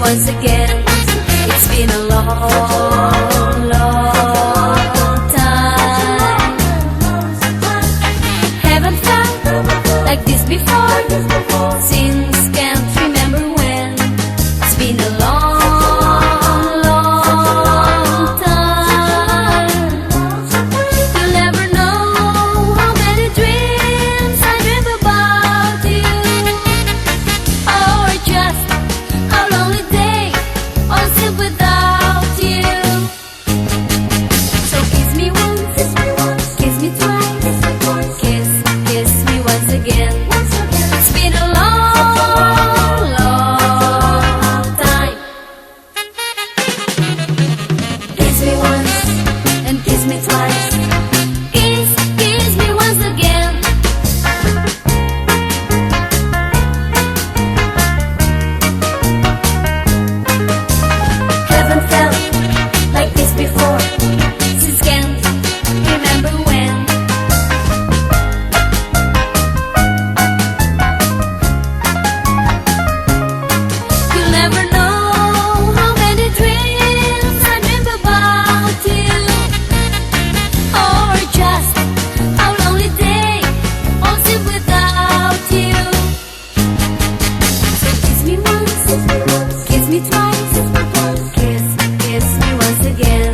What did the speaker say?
once again. It's been a long, long time. Haven't felt like this before, since can't remember when. It's been a long, long time. You'll never know how many dreams I dream about you, or just how lonely day I'll sit without you. So kiss me once, kiss me twice, kiss me once again. It's been a long, long time. Kiss me once and kiss me twice. Kiss me once again. Haven't felt like this before, since can't remember when. You'll never know how many dreams I dream about you, or just how lonely day I'll sit without you. So kiss me once, kiss me twice, kiss me once again.